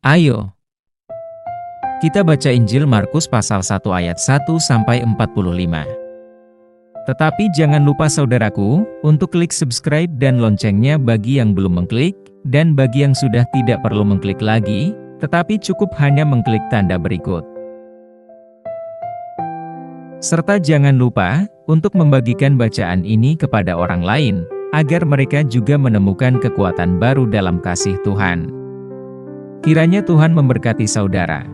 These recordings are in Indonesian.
Ayo, kita baca Injil Markus pasal 1 ayat 1-45. Tetapi jangan lupa saudaraku, untuk klik subscribe dan loncengnya bagi yang belum mengklik, dan bagi yang sudah tidak perlu mengklik lagi, tetapi cukup hanya mengklik tanda berikut. Serta jangan lupa, untuk membagikan bacaan ini kepada orang lain, agar mereka juga menemukan kekuatan baru dalam kasih Tuhan. Kiranya Tuhan memberkati saudara.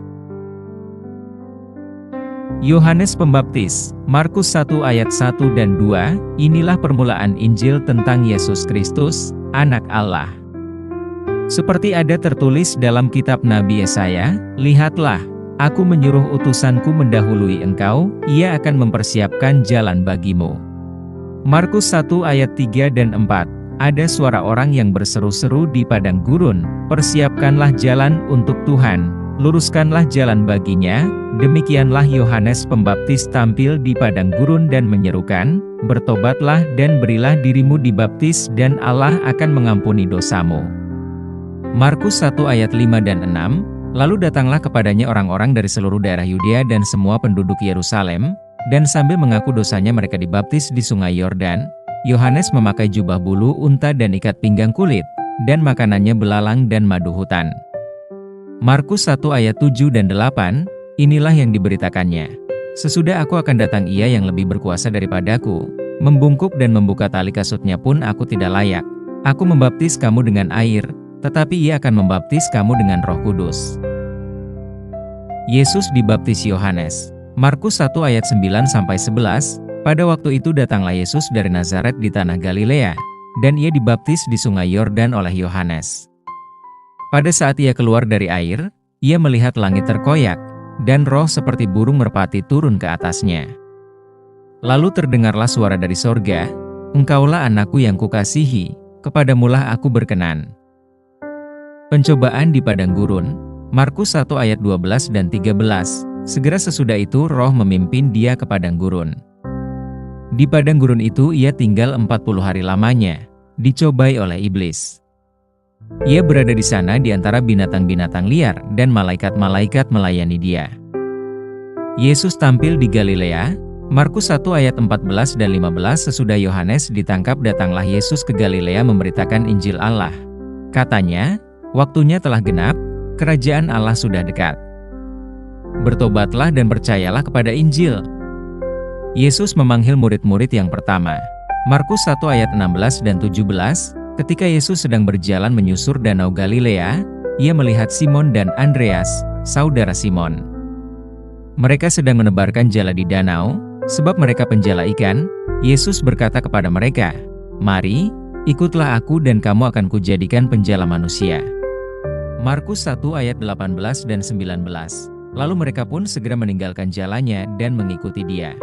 Yohanes Pembaptis, Markus 1 ayat 1 dan 2, inilah permulaan Injil tentang Yesus Kristus, Anak Allah. Seperti ada tertulis dalam kitab Nabi Yesaya, lihatlah, aku menyuruh utusanku mendahului engkau, ia akan mempersiapkan jalan bagimu. Markus 1 ayat 3 dan 4, ada suara orang yang berseru-seru di padang gurun, persiapkanlah jalan untuk Tuhan, luruskanlah jalan baginya. Demikianlah Yohanes Pembaptis tampil di padang gurun dan menyerukan, bertobatlah dan berilah dirimu dibaptis dan Allah akan mengampuni dosamu. Markus 1 ayat 5 dan 6, lalu datanglah kepadanya orang-orang dari seluruh daerah Yudea dan semua penduduk Yerusalem, dan sambil mengaku dosanya mereka dibaptis di sungai Yordan. Yohanes memakai jubah bulu unta dan ikat pinggang kulit, dan makanannya belalang dan madu hutan. Markus 1 ayat 7 dan 8, inilah yang diberitakannya. Sesudah aku akan datang ia yang lebih berkuasa daripadaku, membungkuk dan membuka tali kasutnya pun aku tidak layak. Aku membaptis kamu dengan air, tetapi ia akan membaptis kamu dengan Roh Kudus. Yesus dibaptis Yohanes. Markus 1 ayat 9-11, pada waktu itu datanglah Yesus dari Nazaret di tanah Galilea, dan ia dibaptis di sungai Yordan oleh Yohanes. Pada saat ia keluar dari air, ia melihat langit terkoyak, dan roh seperti burung merpati turun ke atasnya. Lalu terdengarlah suara dari sorga, engkaulah anakku yang kukasihi, kepadamulah aku berkenan. Pencobaan di padang gurun, Markus 1 ayat 12 dan 13, segera sesudah itu roh memimpin dia ke padang gurun. Di padang gurun itu ia tinggal 40 hari lamanya, dicobai oleh iblis. Ia berada di sana di antara binatang-binatang liar dan malaikat-malaikat melayani dia. Yesus tampil di Galilea, Markus 1 ayat 14 dan 15 sesudah Yohanes ditangkap datanglah Yesus ke Galilea memberitakan Injil Allah. Katanya, waktunya telah genap, kerajaan Allah sudah dekat. Bertobatlah dan percayalah kepada Injil. Yesus memanggil murid-murid yang pertama. Markus 1 ayat 16 dan 17, ketika Yesus sedang berjalan menyusur danau Galilea, ia melihat Simon dan Andreas, saudara Simon. Mereka sedang menebarkan jala di danau, sebab mereka penjala ikan. Yesus berkata kepada mereka, "Mari, ikutlah aku dan kamu akan kujadikan penjala manusia." Markus 1 ayat 18 dan 19. Lalu mereka pun segera meninggalkan jalannya dan mengikuti dia.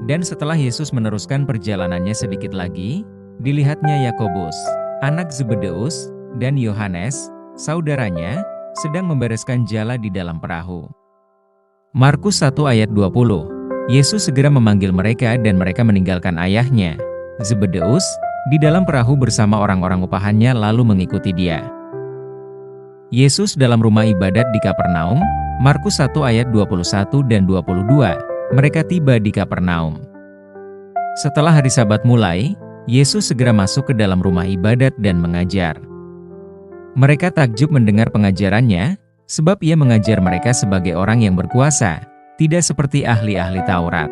Dan setelah Yesus meneruskan perjalanannya sedikit lagi, dilihatnya Yakobus, anak Zebedeus, dan Yohanes, saudaranya, sedang membereskan jala di dalam perahu. Markus 1 ayat 20, Yesus segera memanggil mereka dan mereka meninggalkan ayahnya, Zebedeus, di dalam perahu bersama orang-orang upahannya lalu mengikuti dia. Yesus dalam rumah ibadat di Kapernaum, Markus 1 ayat 21 dan 22, mereka tiba di Kapernaum. Setelah hari Sabat mulai, Yesus segera masuk ke dalam rumah ibadat dan mengajar. Mereka takjub mendengar pengajarannya, sebab ia mengajar mereka sebagai orang yang berkuasa, tidak seperti ahli-ahli Taurat.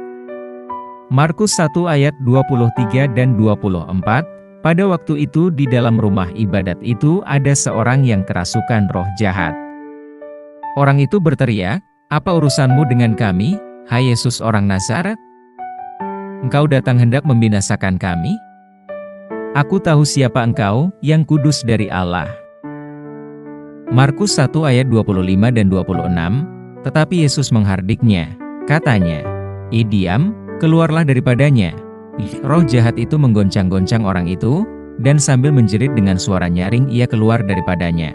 Markus 1 ayat 23 dan 24, pada waktu itu di dalam rumah ibadat itu ada seorang yang kerasukan roh jahat. Orang itu berteriak, "Apa urusanmu dengan kami, hai Yesus orang Nazaret? Engkau datang hendak membinasakan kami? Aku tahu siapa engkau, yang kudus dari Allah." Markus 1 ayat 25 dan 26, tetapi Yesus menghardiknya, katanya, diam, keluarlah daripadanya." Roh jahat itu menggoncang-goncang orang itu, dan sambil menjerit dengan suara nyaring ia keluar daripadanya.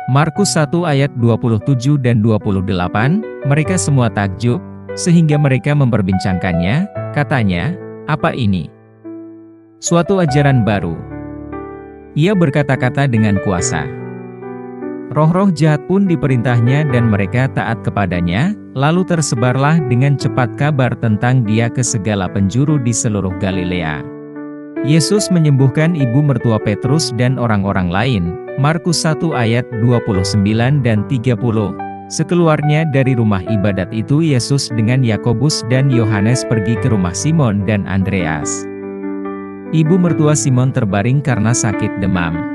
Markus 1 ayat 27 dan 28, mereka semua takjub, sehingga mereka memperbincangkannya, katanya, "Apa ini? Suatu ajaran baru. Ia berkata-kata dengan kuasa. Roh-roh jahat pun diperintahnya dan mereka taat kepadanya, lalu tersebarlah dengan cepat kabar tentang dia ke segala penjuru di seluruh Galilea. Yesus menyembuhkan ibu mertua Petrus dan orang-orang lain. Markus 1 ayat 29 dan 30. Sekeluarnya dari rumah ibadat itu Yesus dengan Yakobus dan Yohanes pergi ke rumah Simon dan Andreas. Ibu mertua Simon terbaring karena sakit demam.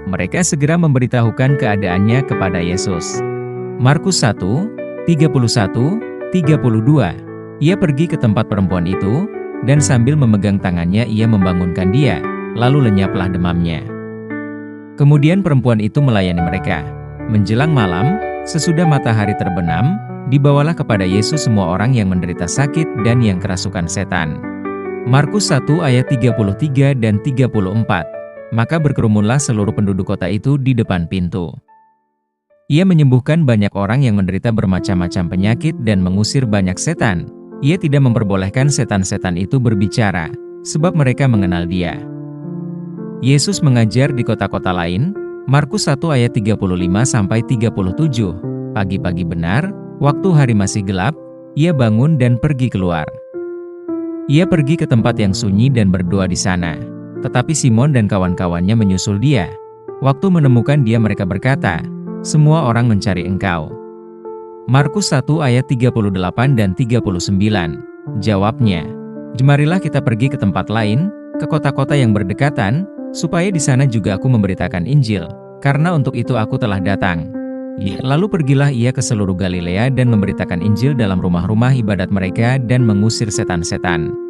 Mereka segera memberitahukan keadaannya kepada Yesus. Markus 1, 31, 32. Ia pergi ke tempat perempuan itu, dan sambil memegang tangannya ia membangunkan dia, lalu lenyaplah demamnya. Kemudian perempuan itu melayani mereka. Menjelang malam, sesudah matahari terbenam, dibawalah kepada Yesus semua orang yang menderita sakit dan yang kerasukan setan. Markus 1 ayat 33 dan 34. Maka berkerumunlah seluruh penduduk kota itu di depan pintu. Ia menyembuhkan banyak orang yang menderita bermacam-macam penyakit dan mengusir banyak setan. Ia tidak memperbolehkan setan-setan itu berbicara, sebab mereka mengenal dia. Yesus mengajar di kota-kota lain. Markus 1 ayat 35-37. Pagi-pagi benar, waktu hari masih gelap, ia bangun dan pergi keluar. Ia pergi ke tempat yang sunyi dan berdoa di sana. Tetapi Simon dan kawan-kawannya menyusul dia. Waktu menemukan dia mereka berkata, "Semua orang mencari engkau." Markus 1 ayat 38 dan 39. Jawabnya, "Jemarilah kita pergi ke tempat lain, ke kota-kota yang berdekatan, supaya di sana juga aku memberitakan Injil, karena untuk itu aku telah datang." Lalu pergilah ia ke seluruh Galilea dan memberitakan Injil dalam rumah-rumah ibadat mereka dan mengusir setan-setan.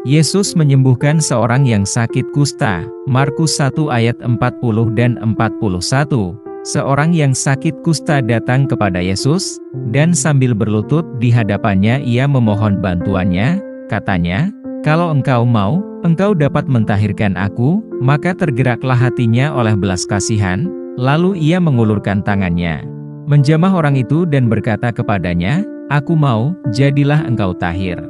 Yesus menyembuhkan seorang yang sakit kusta. Markus 1 ayat 40 dan 41. Seorang yang sakit kusta datang kepada Yesus, dan sambil berlutut di hadapannya ia memohon bantuannya, katanya, "Kalau engkau mau, engkau dapat mentahirkan aku." Maka tergeraklah hatinya oleh belas kasihan, lalu ia mengulurkan tangannya, menjamah orang itu dan berkata kepadanya, "Aku mau, jadilah engkau tahir."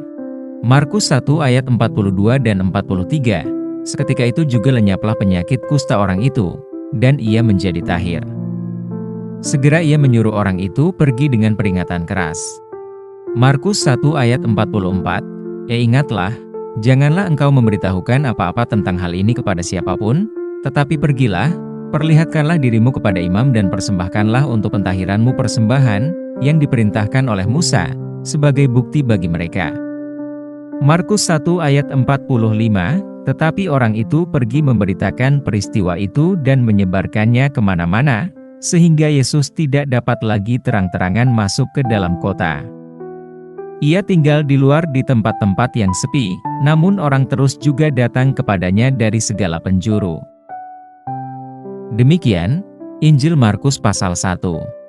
Markus 1 ayat 42 dan 43. Seketika itu juga lenyaplah penyakit kusta orang itu, dan ia menjadi tahir. Segera ia menyuruh orang itu pergi dengan peringatan keras. Markus 1 ayat 44. Ingatlah, janganlah engkau memberitahukan apa-apa tentang hal ini kepada siapapun, tetapi pergilah, perlihatkanlah dirimu kepada imam dan persembahkanlah untuk pentahiranmu persembahan yang diperintahkan oleh Musa, sebagai bukti bagi mereka. Markus 1 ayat 45. Tetapi orang itu pergi memberitakan peristiwa itu dan menyebarkannya kemana-mana, sehingga Yesus tidak dapat lagi terang-terangan masuk ke dalam kota. Ia tinggal di luar di tempat-tempat yang sepi, namun orang terus juga datang kepadanya dari segala penjuru. Demikian, Injil Markus pasal 1.